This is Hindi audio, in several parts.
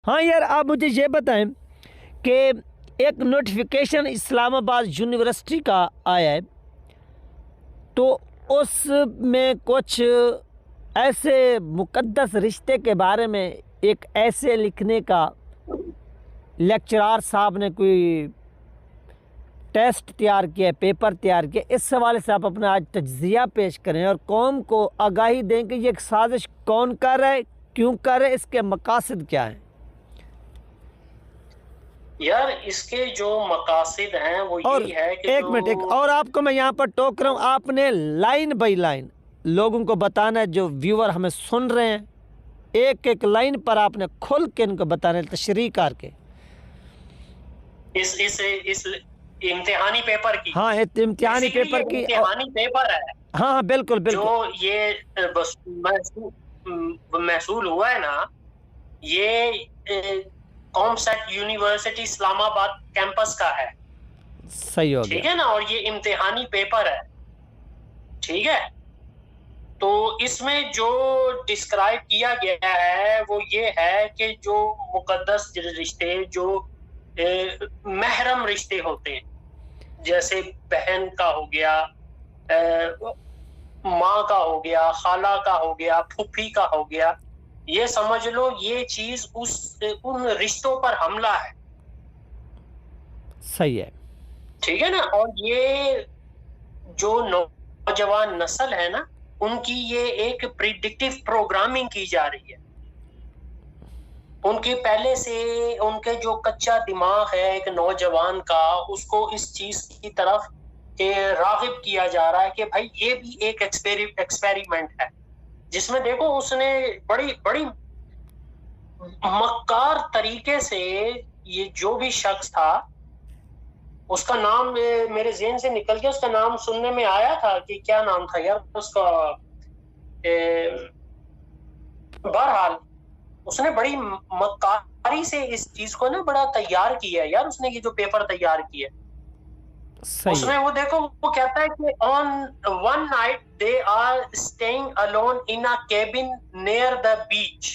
हाँ यार, आप मुझे ये बताएं कि एक नोटिफिकेशन इस्लामाबाद यूनिवर्सिटी का आया है, तो उसमें कुछ ऐसे मुकद्दस रिश्ते के बारे में एक ऐसे लिखने का लेक्चरार साहब ने कोई टेस्ट तैयार किया, पेपर तैयार किया। इस हवाले से आप अपना आज तज्जिया पेश करें और कौम को आगाही दें कि ये साजिश कौन कर रहा है, क्यों कर रहा है, इसके मकासद क्या हैं। यार इसके जो मकासद हैं वो और यही है कि एक मिनट, एक और आपको मैं यहाँ पर टोक रहा हूँ, आपने लाइन बाई लाइन लोगों को बताना है, जो व्यूअर हमें सुन रहे हैं, एक एक लाइन पर आपने खुल के इनको बताना है, तशरीह करके। इस इम्तिहानी पेपर की। हाँ, इम्तिहानी पेपर की। इम्तिहानी पेपर है। हाँ हाँ, बिल्कुल बिल्कुल। जो ये महसूल हुआ है ना, ये कॉमसेट यूनिवर्सिटी इस्लामाबाद कैंपस का है। सही हो गया, ठीक है ना। और ये इम्तिहानी पेपर है, ठीक है। तो इसमें जो डिस्क्राइब किया गया है वो ये है कि जो मुकद्दस रिश्ते, जो महरम रिश्ते होते हैं, जैसे बहन का हो गया, माँ का हो गया, खाला का हो गया, फूफी का हो गया, ये समझ लो ये चीज उन रिश्तों पर हमला है। सही है, ठीक है ना। और ये जो नौजवान नस्ल है ना, उनकी ये एक प्रिडिक्टिव प्रोग्रामिंग की जा रही है। उनके पहले से उनके जो कच्चा दिमाग है एक नौजवान का, उसको इस चीज की तरफ रागिब किया जा रहा है कि भाई ये भी एक एक्सपेरिमेंट है, जिसमें देखो उसने बड़ी बड़ी मक्कार तरीके से, ये जो भी शख्स था, उसका नाम मेरे ज़हन से निकल गया, उसका नाम सुनने में आया था कि क्या नाम था यार उसका। बहरहाल उसने बड़ी मक्कारी से इस चीज को ना बड़ा तैयार किया है यार, उसने ये जो पेपर तैयार किया। उसमें वो देखो, वो कहता है कि on one night they are staying alone in a cabin near the beach,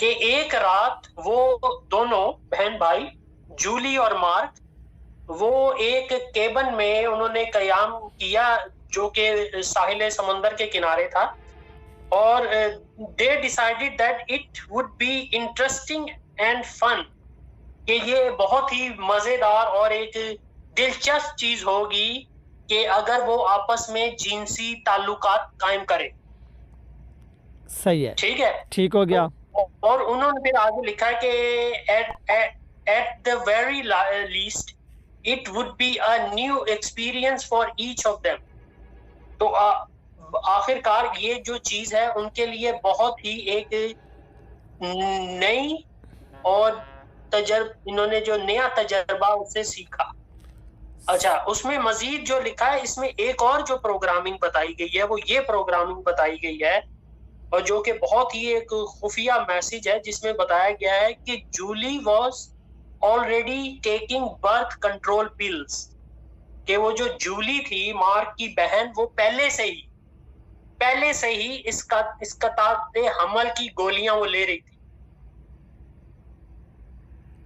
कि एक रात वो दोनों बहन भाई, जूली और मार्क, वो एक केबिन में उन्होंने कयाम किया जो कि साहिल समंदर के किनारे था। और they decided that it would be interesting and fun, कि ये बहुत ही मजेदार और एक दिलचस्प चीज होगी कि अगर वो आपस में जिनसी ताल्लुकात कायम करे। सही है, ठीक है, ठीक हो गया। और उन्होंने फिर आगे लिखा कि at the very least it would be a new experience for each of them. तो आखिरकार ये जो चीज है उनके लिए बहुत ही एक नई और इन्होंने जो नया तजर्बा उससे सीखा। अच्छा, उसमें मजीद जो लिखा है, इसमें एक और जो प्रोग्रामिंग बताई गई है वो ये प्रोग्रामिंग बताई गई है, और जो कि बहुत ही एक खुफिया मैसेज है, जिसमें बताया गया है कि Julie was already taking birth control pills, कि वो जो जूली थी मार्क की बहन, वो पहले से ही इसका हमल की गोलियां वो ले रही थी।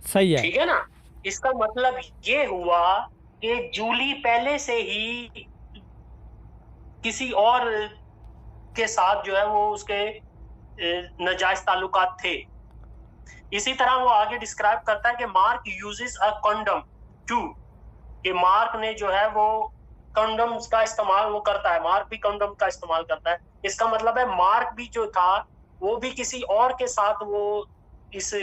सही है, ठीक है ना। इसका मतलब ये हुआ कि जूली पहले से ही किसी और के साथ जो है वो उसके नाजायज ताल्लुकात थे। इसी तरह वो आगे डिस्क्राइब करता है कि Mark uses a condom too, कि मार्क ने जो है वो कंडोम्स का इस्तेमाल वो करता है, मार्क भी कंडोम का इस्तेमाल करता है। इसका मतलब है मार्क भी जो था वो भी किसी और के साथ वो इस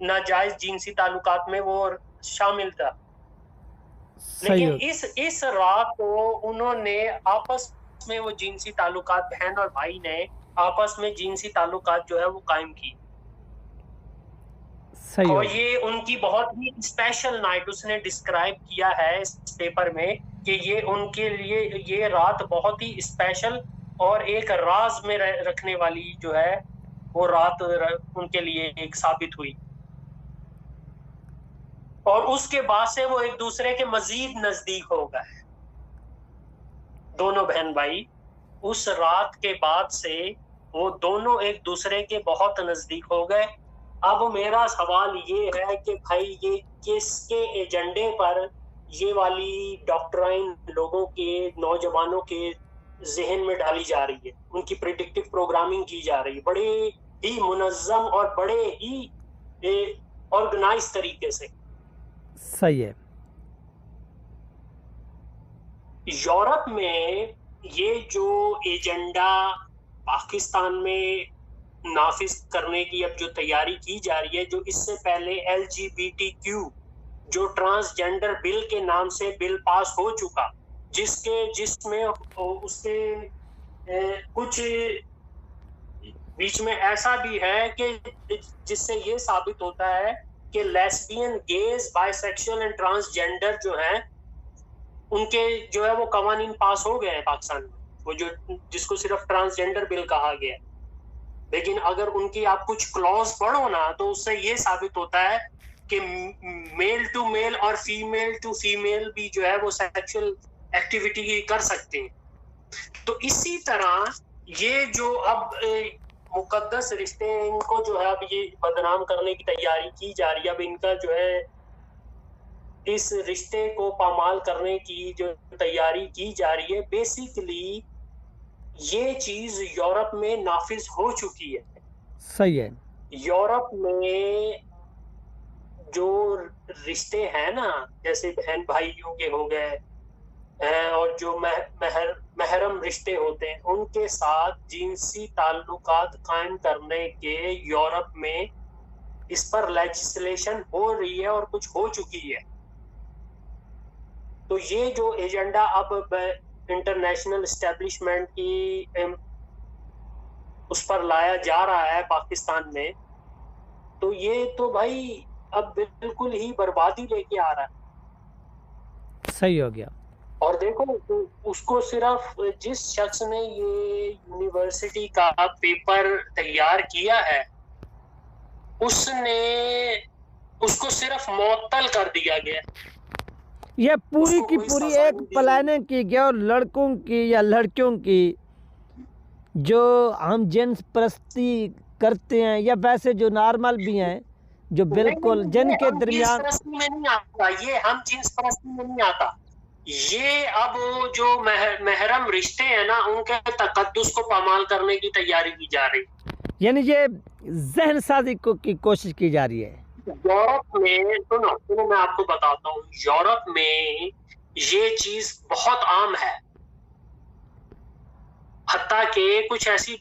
नाजायज जिनसी ताल्लुकात में वो शामिल था। लेकिन इस रात को उन्होंने आपस में वो जिनसी ताल्लुकात, बहन और भाई ने आपस में जिनसी ताल्लुकात जो है वो कायम की। और ये उनकी बहुत ही स्पेशल नाइट उसने डिस्क्राइब किया है इस पेपर में, कि ये उनके लिए ये रात बहुत ही स्पेशल और एक राज में रखने वाली जो है वो रात उनके लिए एक साबित हुई। और उसके बाद से वो एक दूसरे के मजीद नजदीक हो गए दोनों बहन भाई। उस रात के बाद से वो दोनों एक दूसरे के बहुत नजदीक हो गए। अब मेरा सवाल ये है कि भाई ये किसके एजेंडे पर ये वाली डॉक्ट्राइन लोगों के, नौजवानों के जहन में डाली जा रही है, उनकी प्रिडिक्टिव प्रोग्रामिंग की जा रही है बड़े ही मुनज्जम और बड़े ही ऑर्गेनाइज तरीके से। सही है। यूरोप में ये जो एजेंडा पाकिस्तान में नाफिज करने की अब जो तैयारी की जा रही है, जो इससे पहले LGBTQ जो ट्रांसजेंडर बिल के नाम से बिल पास हो चुका, जिसमें उसके कुछ बीच में ऐसा भी है कि जिससे ये साबित होता है कि lesbian, gauge, bisexual and transgender जो है उनके जो है वो कवानीन पास हो गए हैं पाकिस्तान में, वो जो जिसको सिर्फ ट्रांसजेंडर बिल कहा गया है। लेकिन अगर उनकी आप कुछ क्लॉज पढ़ो ना तो उससे ये साबित होता है कि मेल टू मेल और फीमेल टू फीमेल भी जो है वो सेक्सुअल एक्टिविटी कर सकते हैं। तो इसी तरह ये जो अब मुकद्दस रिश्ते हैं, इनको जो है अब ये बदनाम करने की तैयारी की जा रही है। अब इनका जो है इस रिश्ते को पामाल करने की जो तैयारी की जा रही है, बेसिकली ये चीज यूरोप में नाफिज हो चुकी है। सही है। यूरोप में जो रिश्ते हैं ना, जैसे बहन भाइयों के हो गए और जो महरम रिश्ते होते हैं, उनके साथ जिनसी ताल्लुकात कायम करने के यूरोप में इस पर लेजिस्लेशन हो रही है और कुछ हो चुकी है। तो ये जो एजेंडा अब इंटरनेशनल एस्टेब्लिशमेंट की उस पर लाया जा रहा है पाकिस्तान में, तो ये तो भाई अब बिल्कुल ही बर्बादी लेके आ रहा है। सही हो गया। और देखो उसको सिर्फ जिस शख्स ने ये यूनिवर्सिटी का पेपर तैयार किया है उसको सिर्फ मुअत्तल कर दिया गया। यह पूरी की पूरी एक प्लानिंग की गई और लड़कों की या लड़कियों की जो हम जिन्स परस्ती करते हैं या वैसे जो नॉर्मल भी हैं, जो बिल्कुल जिनके दरमियान में नहीं आता, ये हम जिन्स परस्ती में नहीं आता। ये अब जो महरम रिश्ते हैं ना, उनके तकद्दुस को पामाल करने की तैयारी की जा रही है। यानी ये जहन साजी की कोशिश की जा रही है। यूरोप में सुनो मैं आपको बताता हूँ, यूरोप में ये चीज बहुत आम है। हत्ता के कुछ ऐसी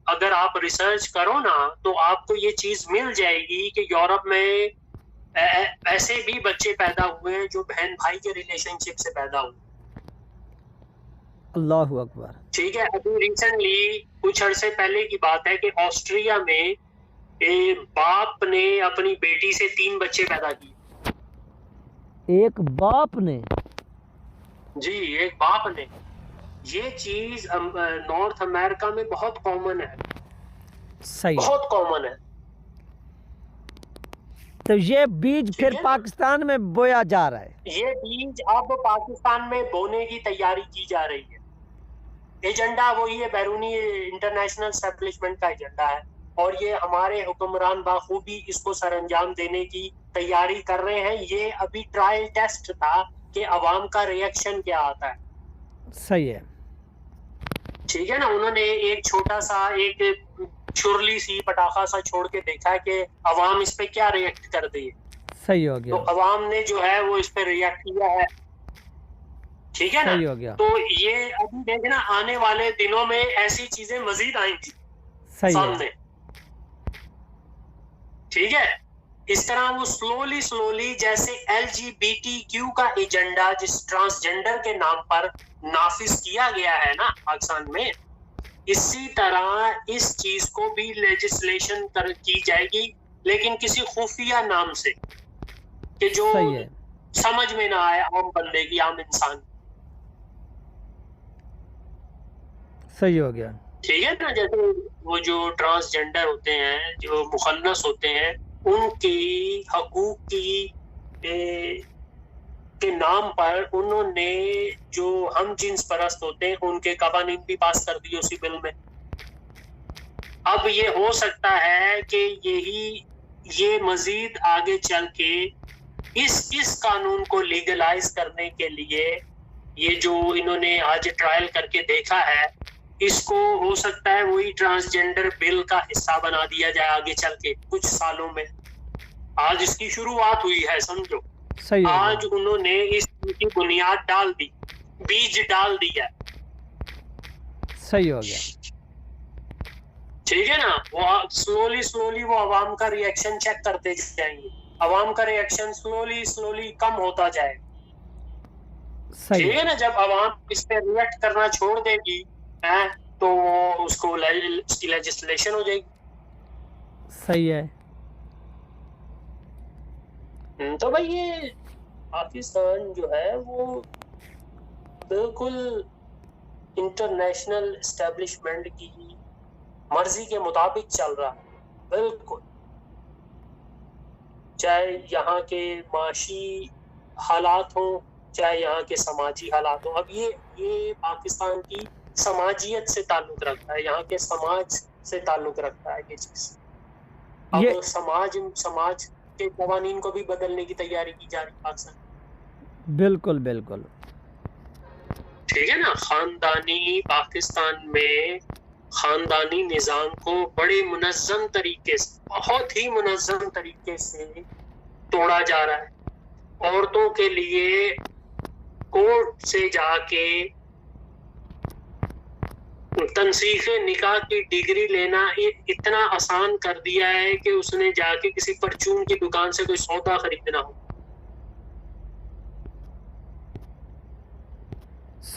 अगर आप रिसर्च करो ना तो आपको ये चीज मिल जाएगी कि यूरोप में ऐसे भी बच्चे पैदा हुए हैं जो बहन भाई के रिलेशनशिप से पैदा हुए। अल्लाहु अकबर। ठीक है। अभी रिसेंटली कुछ अरसे पहले की बात है कि ऑस्ट्रिया में बाप ने अपनी बेटी से 3 बच्चे पैदा किए। एक बाप ने? जी, एक बाप ने। ये चीज नॉर्थ अमेरिका में बहुत कॉमन है। सही, बहुत कॉमन है। तो ये बीज फिर पाकिस्तान में बोया जा रहा है। ये बीज अब पाकिस्तान में बोने की तैयारी की जा रही है। एजेंडा वही है, बैरूनी इंटरनेशनल एस्टेब्लिशमेंट का एजेंडा है और ये हमारे हुक्मरान बाखूबी इसको सरअंजाम देने की तैयारी कर रहे हैं। ये अभी ट्रायल टेस्ट था कि अवाम का रिएक्शन क्या आता है। सही है। ठीक है ना, उन्होंने एक छोटा सा एक छुरली सी पटाखा सा छोड़ के देखा है कि अवाम इस पे क्या रिएक्ट करती है। सही हो गया। तो अवाम ने जो है वो इस पे रिएक्ट किया है। ठीक है ना, सही हो गया। तो ये अभी देखना आने वाले दिनों में ऐसी चीजें मजीद आएंगी सामने। ठीक है, इस तरह वो स्लोली जैसे LGBTQ का एजेंडा जिस ट्रांसजेंडर के नाम पर नाफिज किया गया है ना पाकिस्तान में, इसी तरह इस चीज को भी लेजिस्लेशन की जाएगी, लेकिन किसी खुफिया नाम से कि जो समझ में ना आए आम बंदे की, आम इंसान। सही हो गया। ठीक है ना, जैसे वो जो ट्रांसजेंडर होते हैं, जो मुखन्नस होते हैं, उनकी हकूक की के नाम पर उन्होंने जो हम जिन्स परस्त होते हैं उनके कवानीन भी पास कर दिए उसी बिल में। अब ये हो सकता है कि ये मजीद आगे चल के इस कानून को लीगलाइज करने के लिए ये जो इन्होंने आज ट्रायल करके देखा है, इसको हो सकता है वही ट्रांसजेंडर बिल का हिस्सा बना दिया जाए आगे चल के कुछ सालों में। आज इसकी शुरुआत हुई है, समझो। सही है। आज उन्होंने इसकी बुनियाद डाल दी, बीज डाल दिया। सही हो गया। ठीक है ना। वो स्लोली वो अवाम का रिएक्शन चेक करते जाएंगे, अवाम का रिएक्शन स्लोली कम होता जाएगा। सही ठीक है ना। जब अवाम इस पे रिएक्ट करना छोड़ देगी है तो उसको उसकी लेजिस्लेशन हो जाएगी। सही है। तो भाई ये पाकिस्तान जो है वो बिल्कुल इंटरनेशनल एस्टेब्लिशमेंट की मर्जी के मुताबिक चल रहा है, बिल्कुल। चाहे यहाँ के माशी हालात हो, चाहे यहाँ के समाजी हालात हो। अब ये पाकिस्तान की समाजियत से ताल्लुक रखता है, यहाँ के समाज से ताल्लुक रखता है ये चीज। अब समाज के कवानीन को भी बदलने की तैयारी की जा रही है पाकिस्तान। बिल्कुल। ठीक है ना। खानदानी पाकिस्तान में खानदानी निजाम को बड़े मुनज़्ज़म तरीके से, बहुत ही मुनज़्ज़म तरीके से तोड़ा जा रहा है। औरतों के लिए कोर्ट से जाके तनसीखे निकाह की डिग्री लेना इतना आसान कर दिया है कि उसने जाके किसी परचून की दुकान से कोई सौदा खरीदना हो।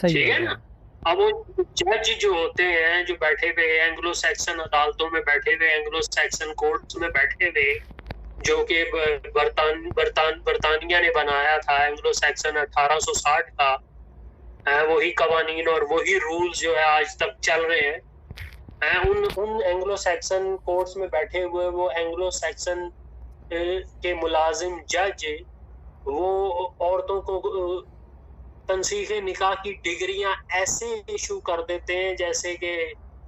ठीक है ना। अब वो जज जो होते हैं, जो बैठे हुए एंग्लो सैक्सन अदालतों में बैठे हुए, एंग्लो सैक्सन कोर्ट्स में बैठे हुए, जो कि बरतानिया ने बनाया था, एंग्लो सैक्सन 1860 का वही कवानीन और वही रूल्स जो है आज तक चल रहे हैं। उन एंग्लो सैक्सन कोर्ट्स में बैठे हुए वो एंग्लो सैक्सन के मुलाजिम जज वो औरतों को तनसीखे निकाह की डिग्रियां ऐसे इशू कर देते हैं जैसे कि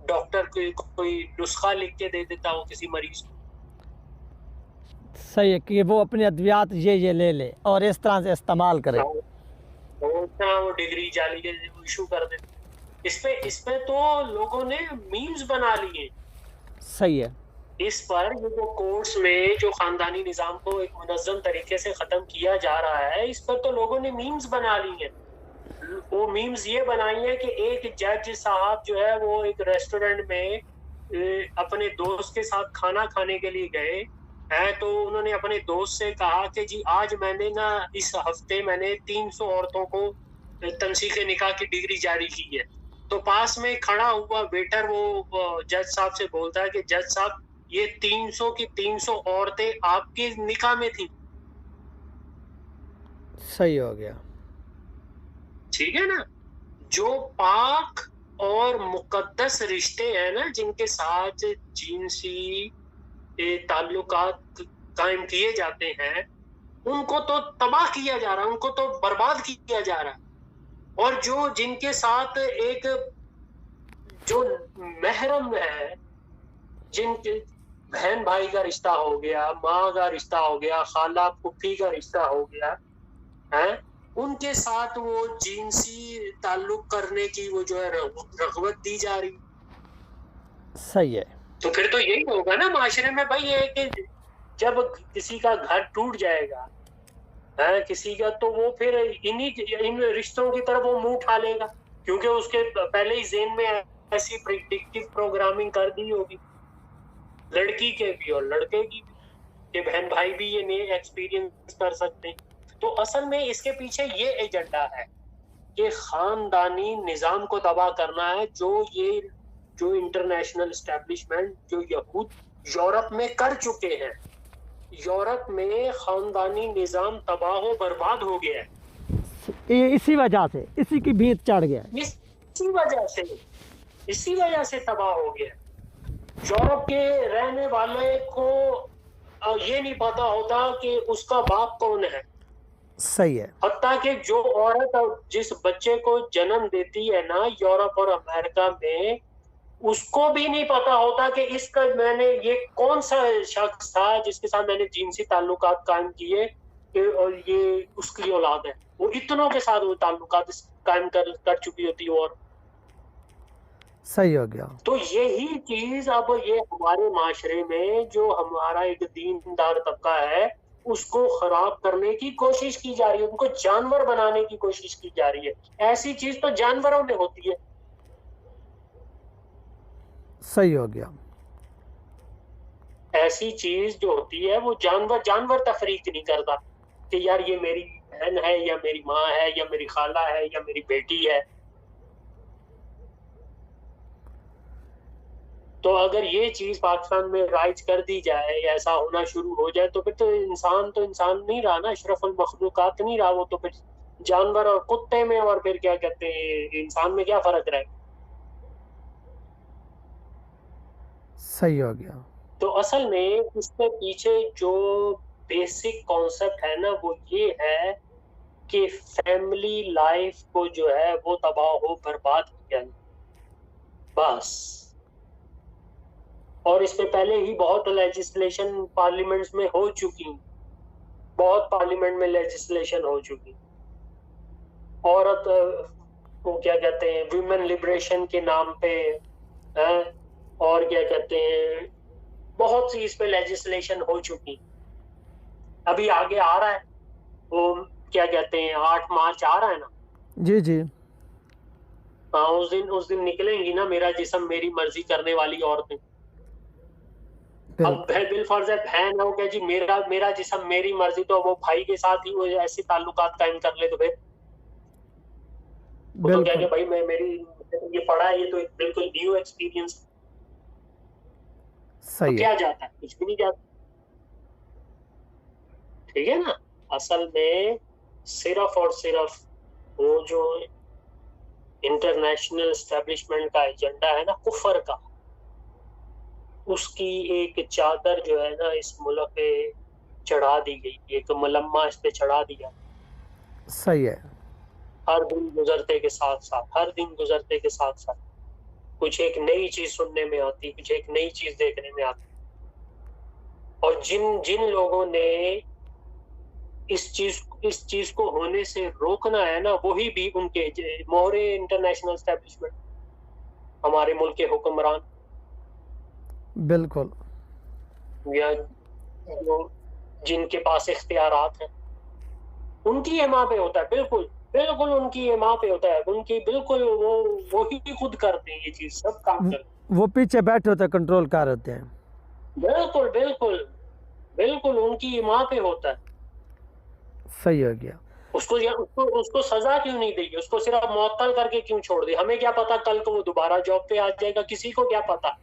डॉक्टर कोई नुस्खा लिख के दे देता हो किसी मरीज को। सही है कि वो अपने अद्वियात ये ले ले और इस तरह से इस्तेमाल करे। वो डिग्री जाली इशू कर देते। इस पे तो लोगों ने मीम्स बना लिए। सही है। इस पर ये जो कोर्ट्स में जो खानदानी निजाम को एक मुनज़्ज़म तरीके से खत्म किया जा रहा है, इस पर तो लोगों ने मीम्स बना ली हैं। वो मीम्स ये बनाई है कि एक जज साहब जो है वो एक रेस्टोरेंट में अपने दोस्त के साथ खाना खाने के लिए गए हैं, तो उन्होंने अपने दोस्त से कहा कि जी आज मैंने ना इस हफ्ते मैंने 300 औरतों को तनसीखे निकाह की डिग्री जारी की है। तो पास में खड़ा हुआ वेटर वो जज साहब से बोलता है कि जज साहब ये 300 की 300 औरतें आपके निकाह में थी। सही हो गया। ठीक है ना। जो पाक और मुकद्दस रिश्ते हैं ना, जिनके साथ जिनसी ताल्लुकात कायम किए जाते हैं, उनको तो तबाह किया जा रहा है, उनको तो बर्बाद किया जा रहा है। और जो जिनके साथ एक जो महरम है, जिनके बहन भाई का रिश्ता हो गया, माँ का रिश्ता हो गया, खाला फूफी का रिश्ता हो गया है, उनके साथ वो जिनसी ताल्लुक करने की वो जो है रग़बत दी जा रही। सही है। तो फिर तो यही होगा ना माशरे में भाई, ये कि जब किसी का घर टूट जाएगा है किसी का, तो वो फिर इन रिश्तों की तरफ वो मुंह उठा लेगा, क्योंकि उसके पहले ही ज़हन में ऐसी प्रिडिक्टिव प्रोग्रामिंग कर दी होगी, लड़की के भी और लड़के की भी, कि बहन भाई भी ये नए एक्सपीरियंस कर सकते हैं। तो असल में इसके पीछे ये एजेंडा है कि खानदानी निजाम को तबाह करना है, जो इंटरनेशनल एस्टेब्लिशमेंट जो यहूद यूरोप में कर चुके हैं। यूरोप में खानदानी निजाम तबाह हो बर्बाद हो गया है, इसी वजह से, इसी की भीत चढ़ गया, इसी वजह से तबाह हो गया। यूरोप के रहने वाले को ये नहीं पता होता कि उसका बाप कौन है। सही है। हत्ता कि जो औरत जिस बच्चे को जन्म देती है ना यूरोप और अमेरिका में, उसको भी नहीं पता होता कि इसका मैंने ये कौन सा शख्स था जिसके साथ मैंने जिनसी ताल्लुकात कायम किए और ये उसकी औलाद है। वो इतनों के साथ वो ताल्लुकात कायम कर चुकी होती है। और सही हो गया। तो यही चीज अब ये हमारे माशरे में जो हमारा एक दीनदार तबका है उसको खराब करने की कोशिश की जा रही है, उनको जानवर बनाने की कोशिश की जा रही है। ऐसी चीज तो जानवरों में होती है। सही हो गया। ऐसी चीज जो होती है वो जानवर तफरीक नहीं करता कि यार ये मेरी बहन है या मेरी माँ है या मेरी खाला है या मेरी बेटी है। तो अगर ये चीज पाकिस्तान में राइज कर दी जाए, ऐसा होना शुरू हो जाए, तो फिर तो इंसान नहीं रहा ना, अशरफुल मखलूकात नहीं रहा वो। तो फिर जानवर और कुत्ते में और फिर क्या कहते हैं इंसान में क्या फर्क रहे। सही हो गया। तो असल में इसके पीछे जो बेसिक कॉन्सेप्ट है ना वो ये है कि फैमिली लाइफ को जो है वो तबाह हो बर्बाद किया बस। और इस पे पहले ही बहुत लेजिस्लेशन पार्लियामेंट्स में हो चुकी, बहुत पार्लियामेंट में लेजिस्लेशन हो चुकी। औरत को क्या कहते हैं विमेन लिबरेशन के नाम पे है, और क्या कहते हैं बहुत सी इस पे लेजिस्लेशन हो चुकी। अभी आगे आ रहा है वो क्या कहते हैं 8 मार्च आ रहा है ना। जी जी। हाँ, उस दिन निकलेंगी ना मेरा जिस्म मेरी मर्जी करने वाली औरतें। अब बिलफर्ज है बहन है, क्या जी मेरा जिस्म मेरी मर्जी, तो वो भाई के साथ ही वो ऐसे ताल्लुकात कायम कर ले तो फिर वो तो क्या कि भाई मेरी ये पढ़ा है, ये तो बिल्कुल न्यू एक्सपीरियंस। सही तो क्या जाता है, कुछ भी नहीं जाता। ठीक है ना। असल में सिर्फ और सिर्फ वो जो इंटरनेशनल एस्टेब्लिशमेंट का एजेंडा है ना कुफर का, उसकी एक चादर जो है ना इस मुल्क पे चढ़ा दी गई, एक मलम्मा इस पे चढ़ा दिया। सही है। हर दिन गुजरते के साथ साथ कुछ एक नई चीज सुनने में आती, कुछ एक नई चीज देखने में आती। और जिन लोगों ने इस चीज को होने से रोकना है ना, वही भी उनके मोहरे इंटरनेशनल एस्टेब्लिशमेंट, हमारे मुल्क के हुक्मरान, बिल्कुल, या जो जिनके पास इख्तियारात हैं, उनकी हिमा पे होता है। बिल्कुल बिल्कुल उनकी हिमा पे होता है, उनकी बिल्कुल वो ही खुद करते हैं ये चीज, सब काम करते हैं। वो पीछे बैठे होते हैं, कंट्रोल कर होते हैं। बिल्कुल बिल्कुल बिल्कुल उनकी हिमा पे होता है। सही हो गया। उसको सजा क्यों नहीं देगी, उसको सिर्फ मुअत्तल करके क्यों छोड़ दी। हमें क्या पता कल को वो दोबारा जॉब पे आ जाएगा, किसी को क्या पता।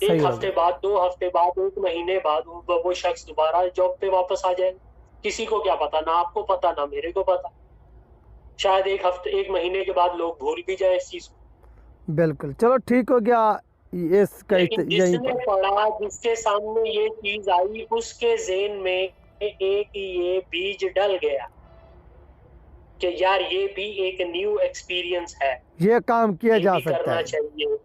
एक हफ्ते बाद, 2 हफ्ते बाद, 1 महीने बाद वो शख्स दोबारा जॉब पे वापस आ जाएगा, किसी को क्या पता। ना आपको पता ना मेरे को पता। शायद 1 महीने के बाद लोग भूल भी जाए इस चीज को। बिल्कुल, चलो ठीक हो गया। लेकिन जिसने पढ़ा, जिसके सामने ये चीज आई, उसके ज़हन में एक ये बीज डल गया कि यार ये भी एक न्यू एक्सपीरियंस है, ये काम किया जा सकता करना है। चाहिए।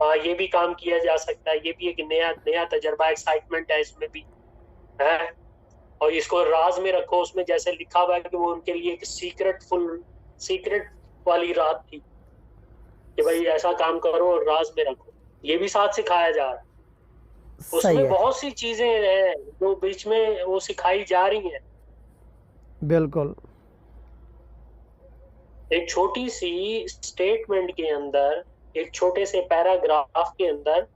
हाँ, ये भी काम किया जा सकता है, ये भी एक नया तजर्बा, एक्साइटमेंट है इसमें भी है। और इसको राज में रखो, उसमें जैसे लिखा हुआ है कि वो उनके लिए एक सीक्रेट वाली रात थी कि भाई ऐसा काम करो और राज में रखो। ये भी साथ सिखाया जा रहा है। उसमें बहुत सी चीजें हैं जो बीच में वो सिखाई जा रही हैं। बिल्कुल, एक छोटी सी स्टेटमेंट के अंदर, एक छोटे से पैराग्राफ के अंदर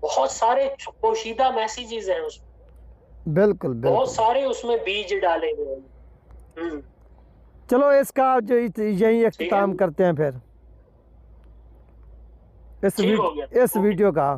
बहुत सारे पोशीदा मैसेजेस हैं उसमें। बिल्कुल बहुत सारे उसमें बीज डाले गए हैं। चलो इसका जो यही इख्तिताम करते हैं फिर इस वीडियो का।